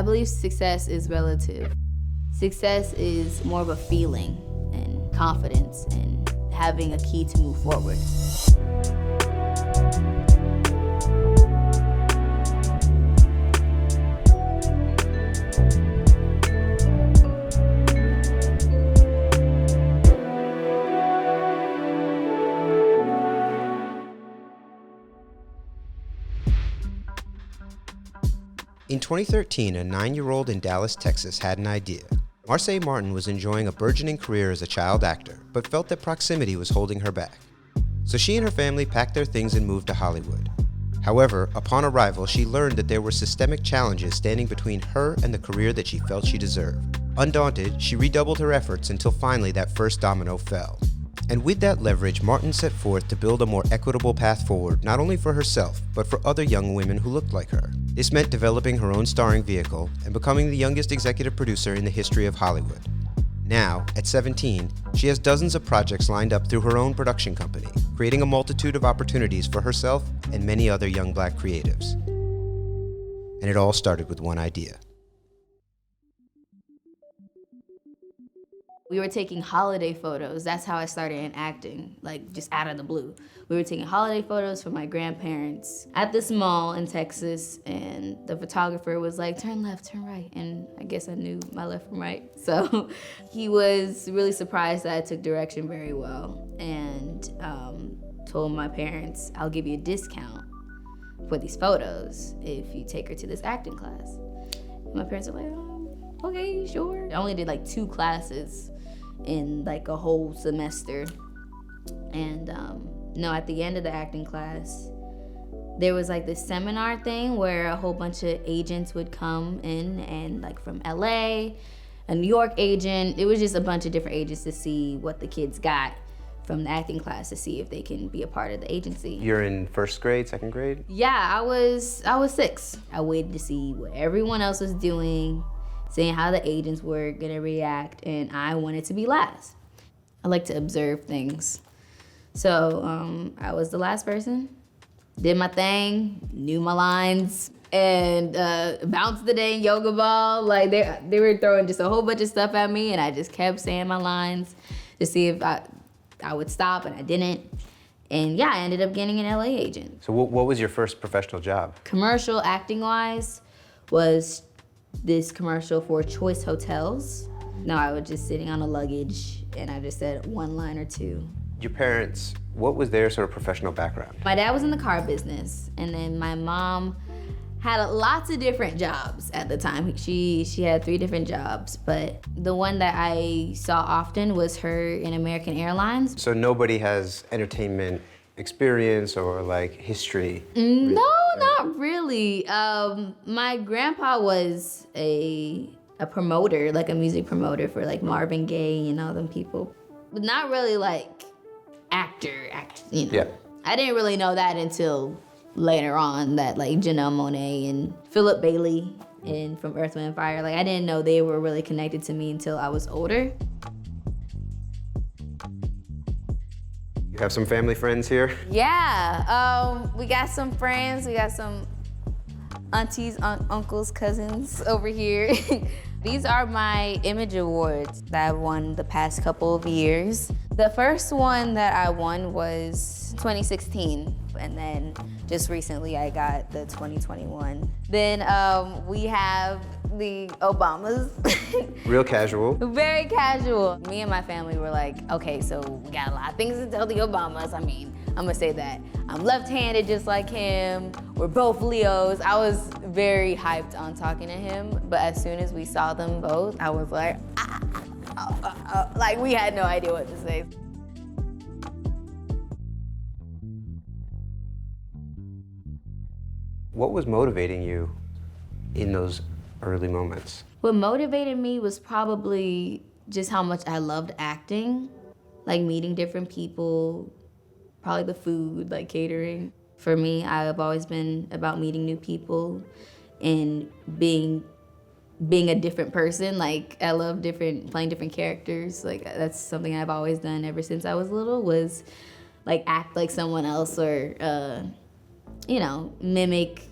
I believe success is relative. Success is more of a feeling and confidence and having a key to move forward. In 2013, a 9-year-old in Dallas, Texas had an idea. Marsai Martin was enjoying a burgeoning career as a child actor, but felt that proximity was holding her back. So she and her family packed their things and moved to Hollywood. However, upon arrival, she learned that there were systemic challenges standing between her and the career that she felt she deserved. Undaunted, she redoubled her efforts until finally that first domino fell. And with that leverage, Martin set forth to build a more equitable path forward, not only for herself, but for other young women who looked like her. This meant developing her own starring vehicle and becoming the youngest executive producer in the history of Hollywood. Now, at 17, she has dozens of projects lined up through her own production company, creating a multitude of opportunities for herself and many other young Black creatives. And it all started with one idea. We were taking holiday photos. That's how I started in acting, like just out of the blue. We were taking holiday photos for my grandparents at this mall in Texas, and the photographer was like, turn left, turn right. And I guess I knew my left from right. So he was really surprised that I took direction very well, and told my parents, I'll give you a discount for these photos if you take her to this acting class. And my parents were like, oh, okay, sure. I only did like 2 classes in like a whole semester. And at the end of the acting class, there was like this seminar thing where a whole bunch of agents would come in, and like from LA, a New York agent, it was just a bunch of different agents to see what the kids got from the acting class to see if they can be a part of the agency. You're in first grade, second grade? Yeah, I was 6. I waited to see what everyone else was doing, seeing how the agents were gonna react, and I wanted to be last. I like to observe things. So I was the last person, did my thing, knew my lines, and bounced the dang yoga ball. Like they were throwing just a whole bunch of stuff at me, and I just kept saying my lines to see if I would stop, and I didn't. And yeah, I ended up getting an LA agent. So what was your first professional job? Commercial acting-wise was this commercial for Choice Hotels. No, I was just sitting on a luggage, and I just said one line or two. Your parents, what was their sort of professional background? My dad was in the car business, and then my mom had lots of different jobs at the time. She had 3 different jobs, but the one that I saw often was her in American Airlines. So nobody has entertainment experience or like history? No, not really. My grandpa was a promoter, like a music promoter for like Marvin Gaye and all them people. But not really like actor, you know. Yeah. I didn't really know that until later on, that like Janelle Monáe and Philip Bailey and from Earth, Wind & Fire, like I didn't know they were really connected to me until I was older. You have some family friends here? Yeah, we got some friends, we got some aunties, uncles, cousins over here. These are my image awards that I've won the past couple of years. The first one that I won was 2016, and then just recently I got the 2021. Then we have the Obamas. Real casual. Very casual. Me and my family were like, okay, so we got a lot of things to tell the Obamas. I mean, I'm gonna say that I'm left-handed just like him. We're both Leos. I was very hyped on talking to him, but as soon as we saw them both, I was like, like we had no idea what to say. What was motivating you in those early moments? What motivated me was probably just how much I loved acting, like meeting different people, probably the food, like catering. For me, I've always been about meeting new people and being a different person. Like I love playing different characters. Like that's something I've always done ever since I was little, was like act like someone else or, mimic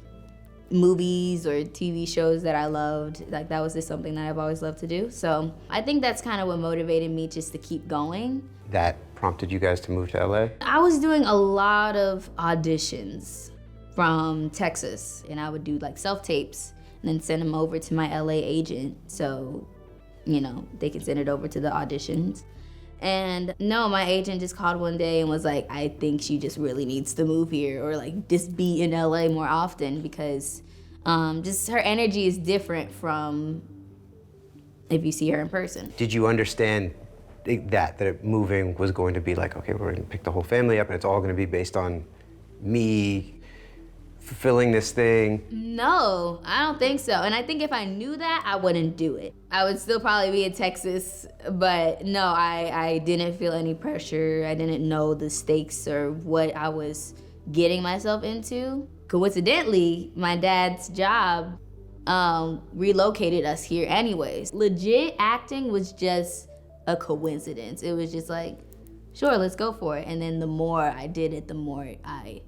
movies or TV shows that I loved. Like that was just something that I've always loved to do. So I think that's kind of what motivated me just to keep going. That prompted you guys to move to LA? I was doing a lot of auditions from Texas, and I would do like self-tapes and then send them over to my LA agent so, you know, they could send it over to the auditions. And no, my agent just called one day and was like, I think she just really needs to move here or like just be in LA more often because just her energy is different from if you see her in person. Did you understand that moving was going to be like, okay, we're gonna pick the whole family up and it's all gonna be based on me fulfilling this thing? No, I don't think so. And I think if I knew that, I wouldn't do it. I would still probably be in Texas, but no, I didn't feel any pressure. I didn't know the stakes or what I was getting myself into. Coincidentally, my dad's job relocated us here anyways. Legit acting was just a coincidence. It was just like, sure, let's go for it. And then the more I did it, the more I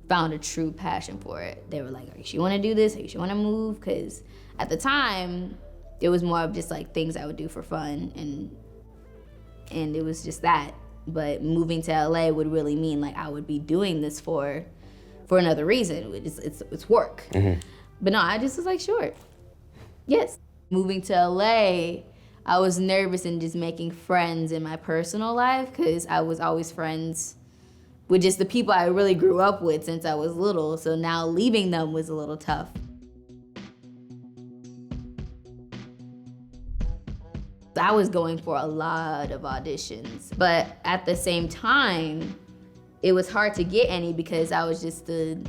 found a true passion for it. They were like, are you sure you want to do this? Are you sure you want to move? Because at the time, it was more of just like things I would do for fun, and it was just that. But moving to LA would really mean like I would be doing this for another reason. It's work. Mm-hmm. But no, I just was like, sure, yes. Moving to LA, I was nervous in just making friends in my personal life because I was always friends with just the people I really grew up with since I was little. So now leaving them was a little tough. I was going for a lot of auditions, but at the same time, it was hard to get any because I was just you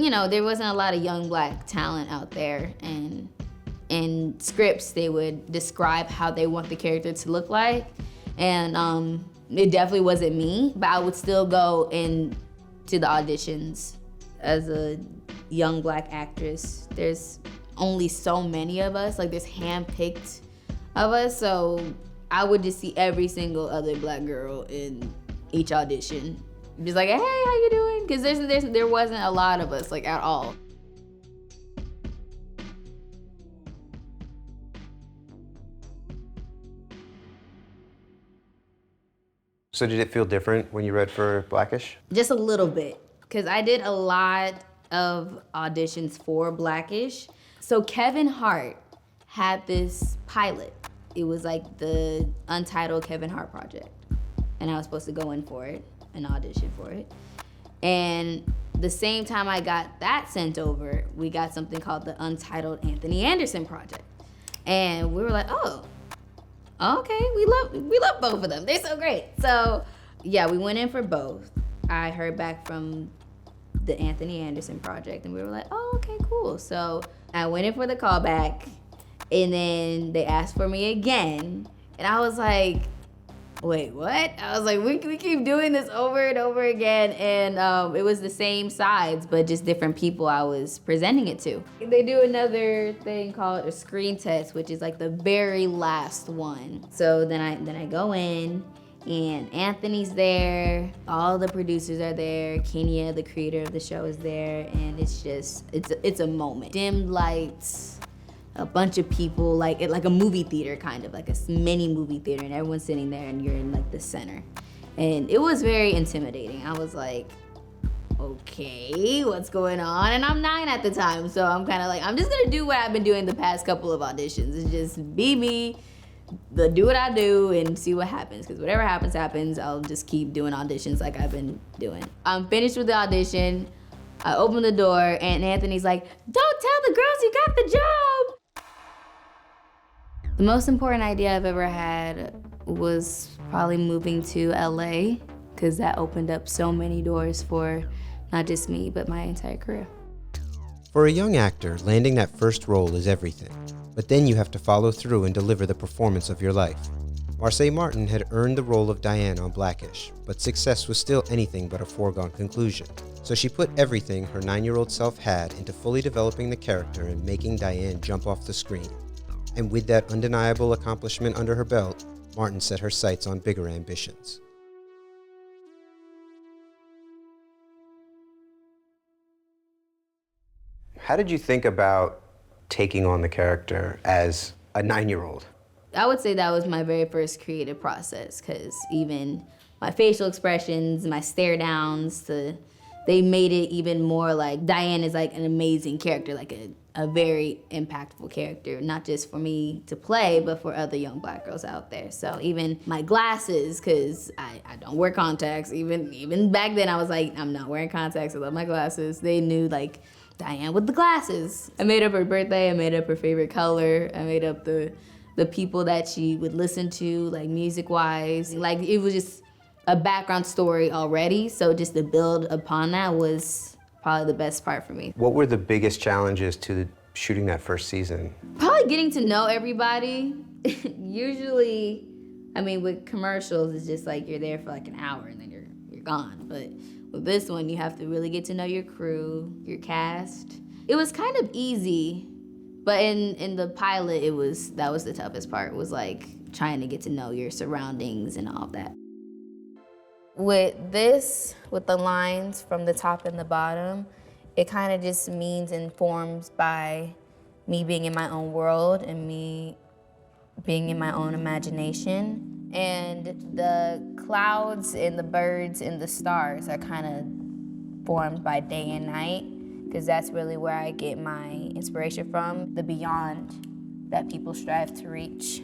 know, there wasn't a lot of young Black talent out there, and in scripts they would describe how they want the character to look like, and it definitely wasn't me, but I would still go into the auditions as a young Black actress. There's only so many of us, like there's handpicked of us, so I would just see every single other Black girl in each audition. Just like, hey, how you doing? Because there wasn't a lot of us, like, at all. So did it feel different when you read for Blackish? Just a little bit, because I did a lot of auditions for Blackish. So Kevin Hart had this pilot. It was like the untitled Kevin Hart project. And I was supposed to go in for it and audition for it. And the same time I got that sent over, we got something called the untitled Anthony Anderson project. And we were like, oh, okay, we love both of them. They're so great. So yeah, we went in for both. I heard back from the Anthony Anderson project and we were like, oh, okay, cool. So I went in for the callback and then they asked for me again. And I was like, wait, what? I was like, we keep doing this over and over again. And it was the same sides, but just different people I was presenting it to. They do another thing called a screen test, which is like the very last one. So then I go in and Anthony's there, all the producers are there, Kenya, the creator of the show, is there, and it's a moment. Dim lights, a bunch of people, like a movie theater, kind of like a mini movie theater, and everyone's sitting there and you're in like the center. And it was very intimidating. I was like, okay, what's going on? And I'm 9 at the time, so I'm kind of like, I'm just gonna do what I've been doing the past couple of auditions. It's just be me, do what I do and see what happens, because whatever happens. I'll just keep doing auditions like I've been doing. I'm finished with the audition. I open the door and Anthony's like, don't tell the girls you got the job. The most important idea I've ever had was probably moving to LA, because that opened up so many doors for not just me, but my entire career. For a young actor, landing that first role is everything. But then you have to follow through and deliver the performance of your life. Marsai Martin had earned the role of Diane on Blackish, but success was still anything but a foregone conclusion. So she put everything her 9-year-old self had into fully developing the character and making Diane jump off the screen. And with that undeniable accomplishment under her belt, Martin set her sights on bigger ambitions. How did you think about taking on the character as a 9-year-old? I would say that was my very first creative process, because even my facial expressions, my stare downs, they made it even more like Diane is like an amazing character, like a very impactful character, not just for me to play, but for other young Black girls out there. So even my glasses, because I don't wear contacts, even back then I was like, I'm not wearing contacts, I love my glasses. They knew like Diane with the glasses. I made up her birthday, I made up her favorite color, I made up the people that she would listen to, like music-wise. Like it was just a background story already, so just to build upon that was probably the best part for me. What were the biggest challenges to shooting that first season? Probably getting to know everybody. Usually, I mean, with commercials, it's just like you're there for like an hour and then you're gone. But with this one, you have to really get to know your crew, your cast. It was kind of easy, but in the pilot, that was the toughest part, was like trying to get to know your surroundings and all of that. With the lines from the top and the bottom, it kind of just means informed by me being in my own world and me being in my own imagination. And the clouds and the birds and the stars are kind of formed by day and night, because that's really where I get my inspiration from, the beyond that people strive to reach,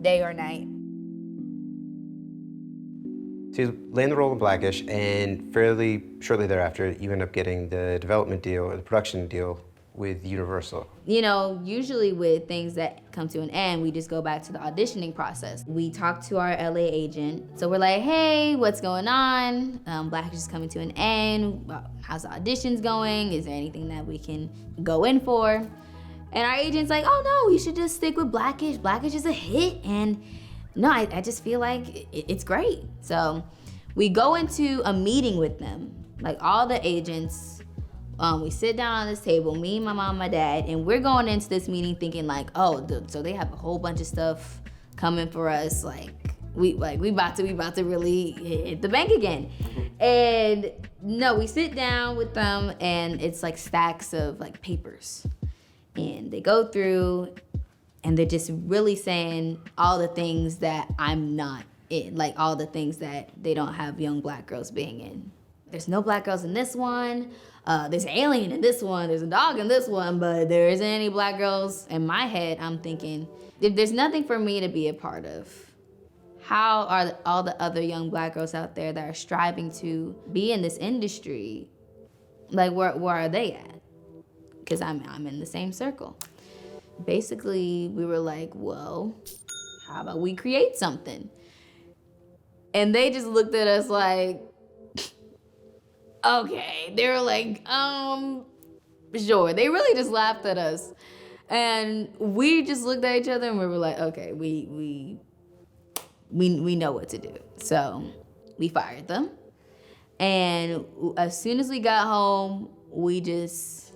day or night. So you land the role in Blackish, and fairly shortly thereafter, you end up getting the development deal or the production deal with Universal. You know, usually with things that come to an end, we just go back to the auditioning process. We talk to our LA agent. So we're like, hey, what's going on? Blackish is coming to an end. How's the auditions going? Is there anything that we can go in for? And our agent's like, oh no, you should just stick with Blackish. Blackish is a hit, and no, I just feel like it's great. So we go into a meeting with them, like all the agents. We sit down on this table, me, my mom, my dad, and we're going into this meeting thinking like, oh, so they have a whole bunch of stuff coming for us. Like we about to really hit the bank again. And no, we sit down with them, and it's like stacks of like papers, and they go through. And they're just really saying all the things that I'm not in, like all the things that they don't have young Black girls being in. There's no Black girls in this one. There's an alien in this one. There's a dog in this one, but there isn't any Black girls. In my head, I'm thinking, if there's nothing for me to be a part of, how are all the other young Black girls out there that are striving to be in this industry, like where are they at? Because I'm in the same circle. Basically, we were like, well, how about we create something? And they just looked at us like, okay. They were like, sure. They really just laughed at us. And we just looked at each other and we were like, okay, we know what to do. So we fired them. And as soon as we got home, we just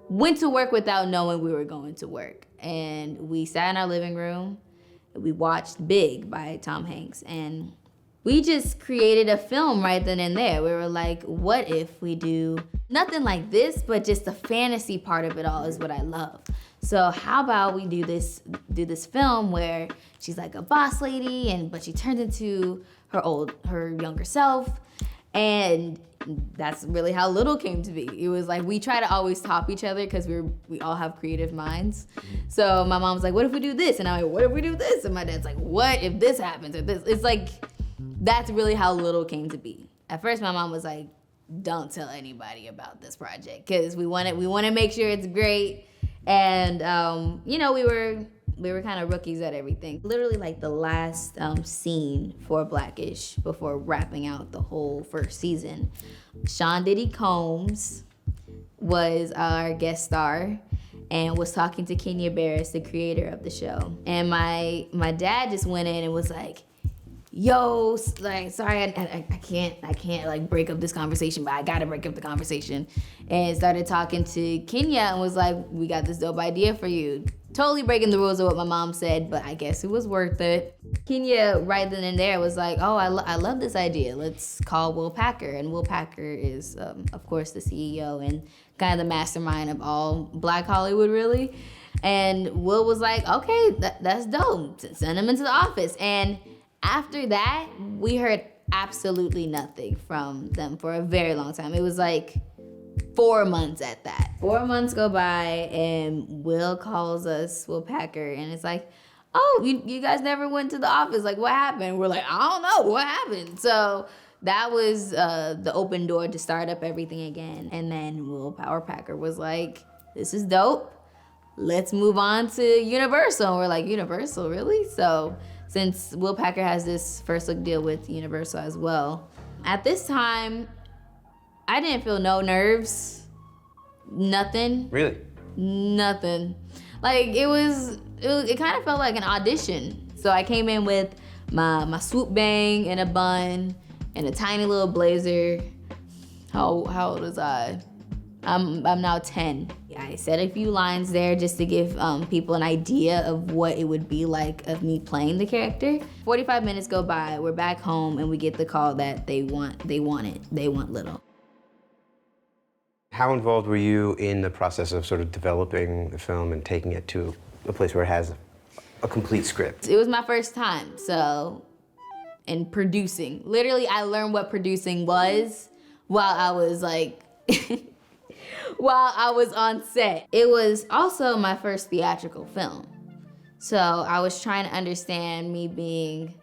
went to work without knowing we were going to work. And we sat in our living room, and we watched Big by Tom Hanks, and we just created a film right then and there. We were like, what if we do nothing like this, but just the fantasy part of it all is what I love. So how about we do this film where she's like a boss lady, but she turns into her younger self, and that's really how Little came to be. It was like we try to always top each other because we all have creative minds. So my mom's like, what if we do this? And I'm like, what if we do this? And my dad's like, what if this happens or this? It's like, that's really how Little came to be. At first my mom was like, don't tell anybody about this project because we want to make sure it's great. And we were kind of rookies at everything. Literally like the last scene for Blackish before wrapping out the whole first season, Sean Diddy Combs was our guest star and was talking to Kenya Barris, the creator of the show. And my dad just went in and was like, yo, like, sorry, I can't like break up this conversation, but I gotta break up the conversation. And started talking to Kenya and was like, we got this dope idea for you. Totally breaking the rules of what my mom said, but I guess it was worth it. Kenya right then and there was like, oh, I love this idea. Let's call Will Packer. And Will Packer is, of course, the CEO and kind of the mastermind of all Black Hollywood, really. And Will was like, okay, that's dope. Send him into the office. And after that, we heard absolutely nothing from them for a very long time. It was like 4 months at that. 4 months go by and Will calls us, Will Packer, and it's like, oh, you guys never went to the office. Like, what happened? We're like, I don't know, what happened? So that was the open door to start up everything again. And then Will Packer was like, this is dope. Let's move on to Universal. And we're like, Universal, really? So since Will Packer has this first look deal with Universal as well, at this time, I didn't feel no nerves, nothing. Really? Nothing. Like it kind of felt like an audition. So I came in with my swoop bang and a bun and a tiny little blazer. How old was I? I'm now 10. I said a few lines there just to give people an idea of what it would be like of me playing the character. 45 minutes go by, we're back home, and we get the call that they want Little. How involved were you in the process of sort of developing the film and taking it to a place where it has a complete script? It was my first time, so, and producing. Literally, I learned what producing was while I was like, while I was on set. It was also my first theatrical film. So I was trying to understand me being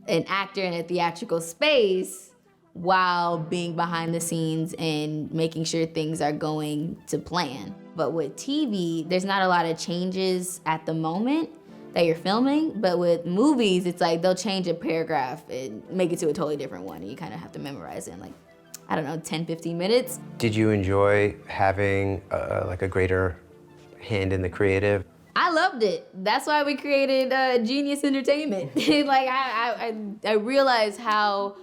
an actor in a theatrical space while being behind the scenes and making sure things are going to plan. But with TV, there's not a lot of changes at the moment that you're filming, but with movies, it's like they'll change a paragraph and make it to a totally different one, and you kind of have to memorize it in like, I don't know, 10, 15 minutes. Did you enjoy having like a greater hand in the creative? I loved it. That's why we created Genius Entertainment. Like I realized how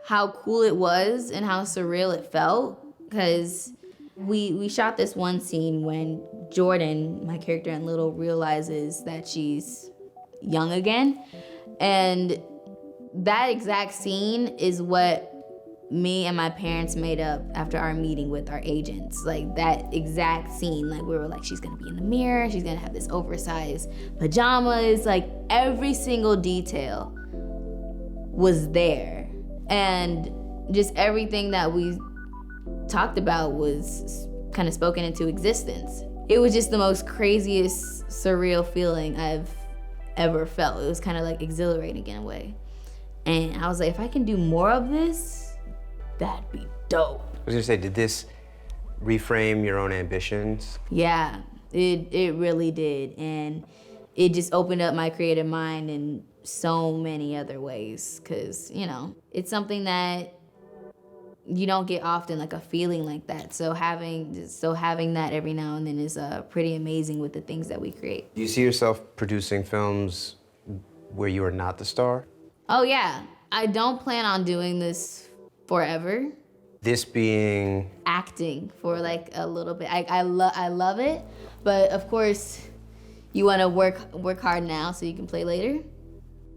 cool it was and how surreal it felt, because we shot this one scene when Jordan, my character in Little, realizes that she's young again. And that exact scene is what me and my parents made up after our meeting with our agents. Like that exact scene, like we were like, she's gonna be in the mirror, she's gonna have this oversized pajamas, like every single detail was there. And just everything that we talked about was kind of spoken into existence. It was just the most craziest, surreal feeling I've ever felt. It was kind of like exhilarating in a way. And I was like, if I can do more of this, that'd be dope. I was gonna say, did this reframe your own ambitions? Yeah, it really did. And it just opened up my creative mind in so many other ways, because, you know, it's something that you don't get often, like a feeling like that. So having that every now and then is pretty amazing with the things that we create. Do you see yourself producing films where you are not the star? Oh yeah, I don't plan on doing this forever. This being acting for like a little bit. I love it, but of course you want to work hard now so you can play later.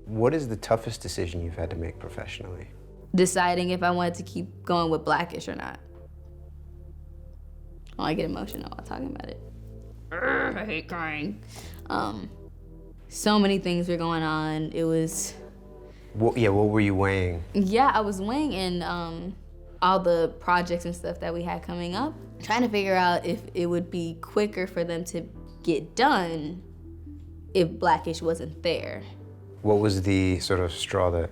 What is the toughest decision you've had to make professionally? Deciding if I wanted to keep going with Blackish or not. Oh, I get emotional while talking about it. I hate crying. So many things were going on. It was... What were you weighing? Yeah, I was weighing in all the projects and stuff that we had coming up, trying to figure out if it would be quicker for them to get done if Blackish wasn't there. What was the sort of straw that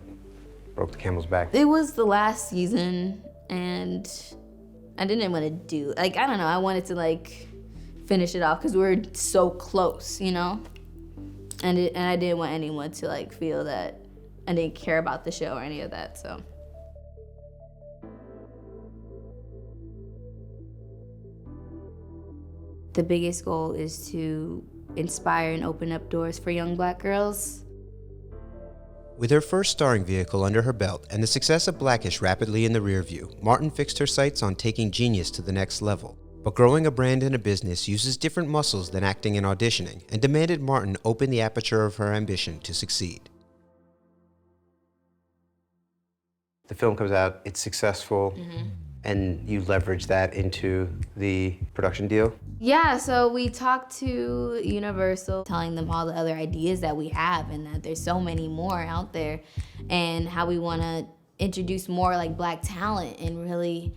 broke the camel's back? It was the last season, and I didn't want to do, like, I don't know, I wanted to like finish it off because we were so close, you know? And I didn't want anyone to like feel that I didn't care about the show or any of that, so. The biggest goal is to inspire and open up doors for young Black girls. With her first starring vehicle under her belt and the success of Blackish rapidly in the rear view, Martin fixed her sights on taking Genius to the next level. But growing a brand and a business uses different muscles than acting and auditioning, and demanded Martin open the aperture of her ambition to succeed. The film comes out, it's successful, and you leverage that into the production deal? Yeah, so we talked to Universal, telling them all the other ideas that we have and that there's so many more out there, and how we want to introduce more like Black talent and really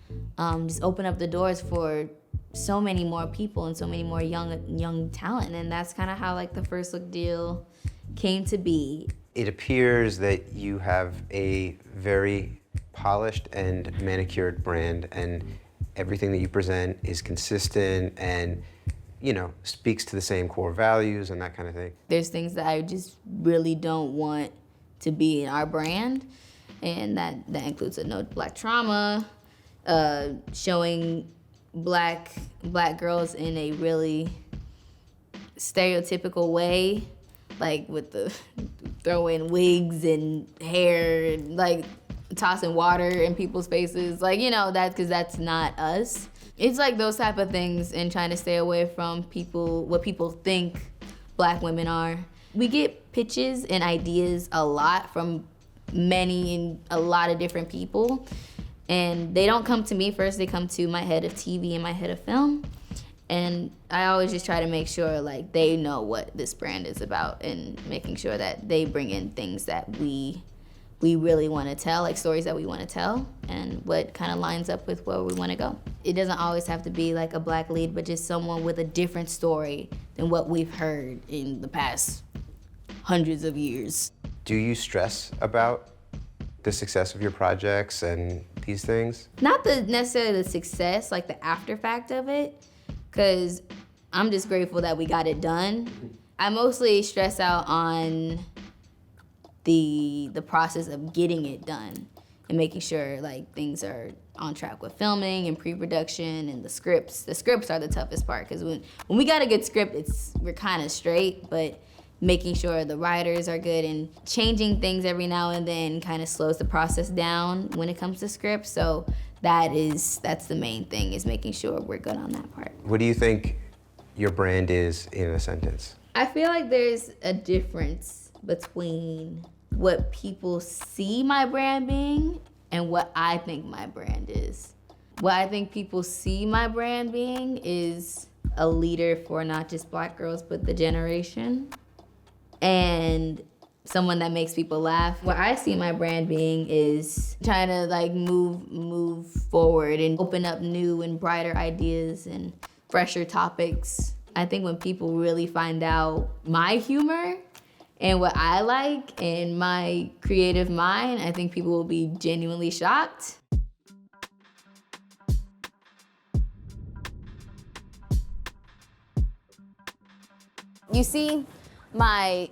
just open up the doors for so many more people and so many more young talent. And that's kind of how like the First Look deal came to be. It appears that you have a very polished and manicured brand, and everything that you present is consistent and, you know, speaks to the same core values and that kind of thing. There's things that I just really don't want to be in our brand, and that includes a no Black trauma, showing black girls in a really stereotypical way, like with the throwing wigs and hair and like tossing water in people's faces, like, you know, that, because that's not us. It's like those type of things, and trying to stay away from what people think Black women are. We get pitches and ideas a lot from many and a lot of different people, and they don't come to me first, they come to my head of TV and my head of film. And I always just try to make sure like they know what this brand is about, and making sure that they bring in things that we really want to tell, like stories that we want to tell, and what kind of lines up with where we want to go. It doesn't always have to be like a Black lead, but just someone with a different story than what we've heard in the past hundreds of years. Do you stress about the success of your projects and these things? Not necessarily the success, like the after fact of it, because I'm just grateful that we got it done. I mostly stress out on the process of getting it done and making sure like things are on track with filming and pre-production and the scripts. The scripts are the toughest part, because when we got a good script, we're kind of straight, but making sure the writers are good and changing things every now and then kind of slows the process down when it comes to scripts. So that's the main thing, is making sure we're good on that part. What do you think your brand is in a sentence? I feel like there's a difference between what people see my brand being and what I think my brand is. What I think people see my brand being is a leader for not just Black girls, but the generation, and someone that makes people laugh. What I see my brand being is trying to like move forward and open up new and brighter ideas and fresher topics. I think when people really find out my humor and what I like and my creative mind, I think people will be genuinely shocked. You see my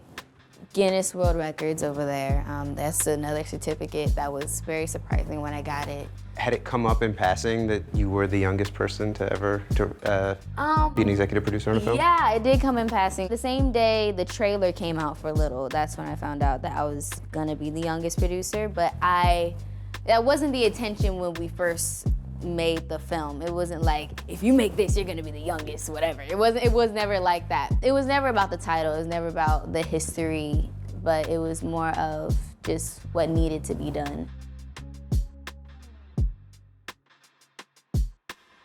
Guinness World Records over there. That's another certificate that was very surprising when I got it. Had it come up in passing that you were the youngest person to ever be an executive producer on a film? Yeah, it did come in passing. The same day the trailer came out for Little, that's when I found out that I was gonna be the youngest producer, but that wasn't the intention when we first made the film. It wasn't like, if you make this, you're gonna be the youngest, whatever. It was never like that. It was never about the title, it was never about the history, but it was more of just what needed to be done.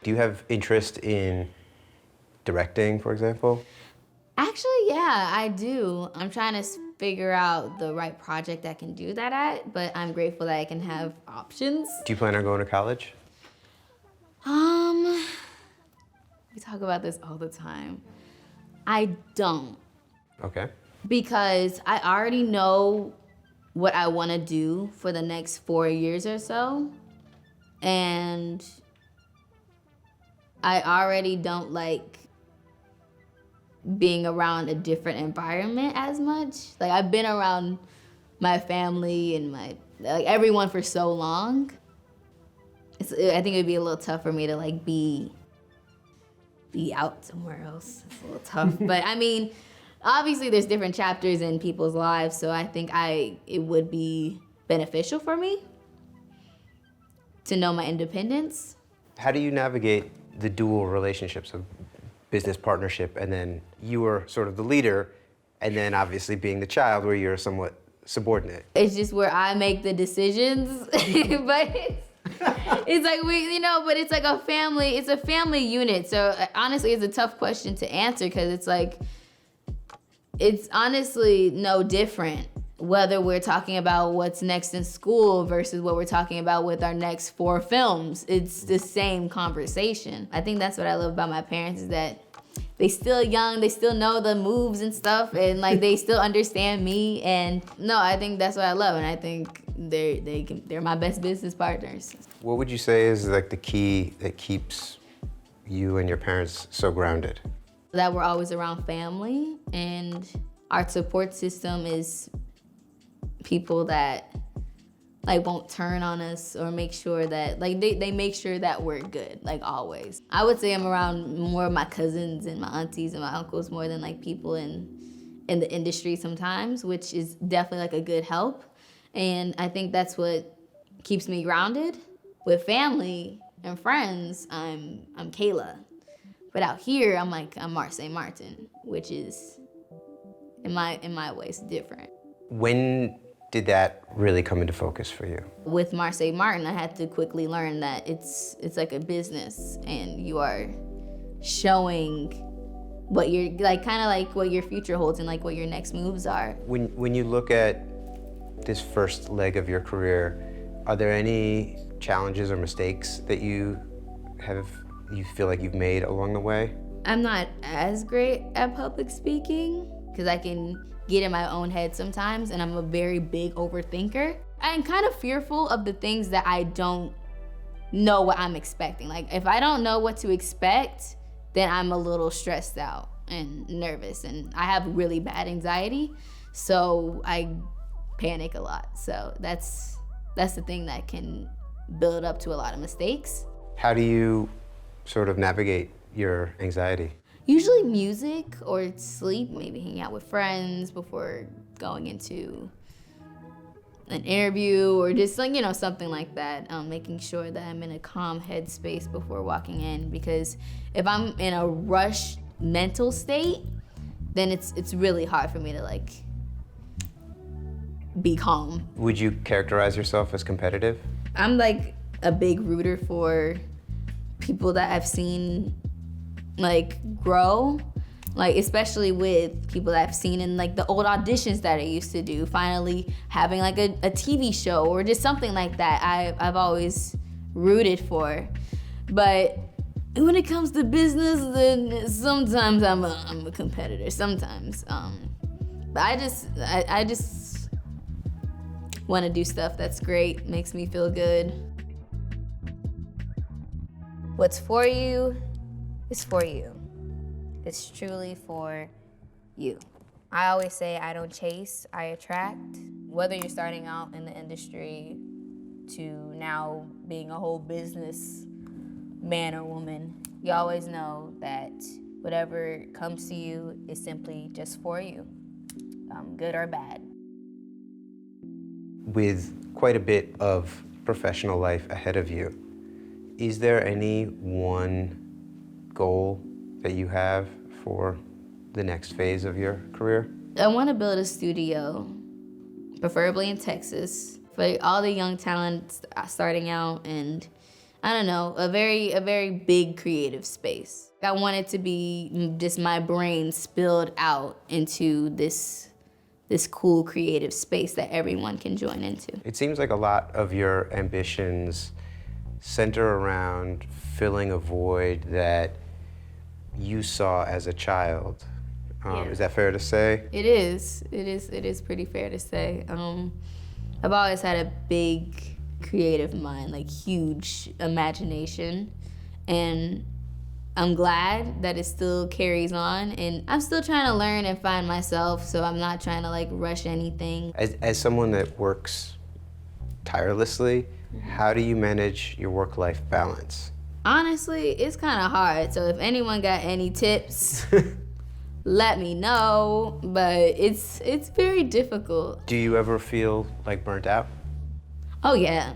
Do you have interest in directing, for example? Actually, yeah, I do. I'm trying to figure out the right project I can do that at, but I'm grateful that I can have options. Do you plan on going to college? We talk about this all the time. I don't. Okay. Because I already know what I want to do for the next 4 years or so. And I already don't like being around a different environment as much. Like, I've been around my family and everyone for so long. I think it would be a little tough for me to like be out somewhere else. It's a little tough. But I mean, obviously there's different chapters in people's lives, so I think it would be beneficial for me to know my independence. How do you navigate the dual relationships of business partnership, and then you were sort of the leader, and then obviously being the child where you're somewhat subordinate. It's just where I make the decisions, but it's like but it's like it's a family unit. So honestly, it's a tough question to answer because it's like, it's honestly no different whether we're talking about what's next in school versus what we're talking about with our next 4 films. It's the same conversation. I think that's what I love about my parents, is that they still young, they still know the moves and stuff, and like they still understand me. And no, I think that's what I love, and I think they're my best business partners. What would you say is like the key that keeps you and your parents so grounded? That we're always around family, and our support system is people that like won't turn on us, or make sure that like they make sure that we're good, like always. I would say I'm around more of my cousins and my aunties and my uncles more than like people in the industry sometimes, which is definitely like a good help. And I think that's what keeps me grounded. With family and friends, I'm Kayla. But out here, I'm Marsai Martin, which is in my ways different. When did that really come into focus for you? With Marsai Martin, I had to quickly learn that it's like a business, and you are showing what you're like, kind of like what your future holds and like what your next moves are. When you look at this first leg of your career, are there any challenges or mistakes that you feel like you've made along the way? I'm not as great at public speaking because I can get in my own head sometimes, and I'm a very big overthinker. I'm kind of fearful of the things that I don't know what I'm expecting. Like if I don't know what to expect, then I'm a little stressed out and nervous, and I have really bad anxiety, so I panic a lot. So that's the thing that can build up to a lot of mistakes. How do you sort of navigate your anxiety? Usually music or sleep, maybe hang out with friends before going into an interview, or just like, something like that. Making sure that I'm in a calm headspace before walking in, because if I'm in a rushed mental state, then it's really hard for me to like be calm. Would you characterize yourself as competitive? I'm like a big rooter for people that I've seen like grow, like especially with people that I've seen in like the old auditions that I used to do, finally having like a TV show or just something like that. I've always rooted for. But when it comes to business, then sometimes I'm a competitor, sometimes. But I just want to do stuff that's great, makes me feel good. What's for you is for you. It's truly for you. I always say I don't chase, I attract. Whether you're starting out in the industry to now being a whole business man or woman, you always know that whatever comes to you is simply just for you, good or bad. With quite a bit of professional life ahead of you, is there any one goal that you have for the next phase of your career? I want to build a studio, preferably in Texas, for all the young talent starting out, and I don't know, a very big creative space. I want it to be just my brain spilled out into this cool creative space that everyone can join into. It seems like a lot of your ambitions center around filling a void that you saw as a child. Yeah. Is that fair to say? It is pretty fair to say. I've always had a big creative mind, like huge imagination, and I'm glad that it still carries on, and I'm still trying to learn and find myself, so I'm not trying to like rush anything. As someone that works tirelessly, how do you manage your work-life balance? Honestly, it's kind of hard, so if anyone got any tips, let me know, but it's very difficult. Do you ever feel like burnt out? Oh yeah.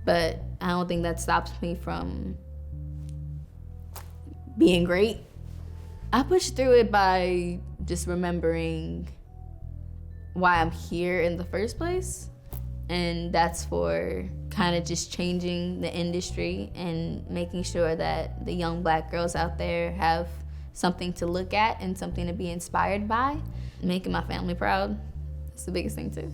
But I don't think that stops me from being great. I push through it by just remembering why I'm here in the first place. And that's for kind of just changing the industry and making sure that the young Black girls out there have something to look at and something to be inspired by. Making my family proud. That's the biggest thing too.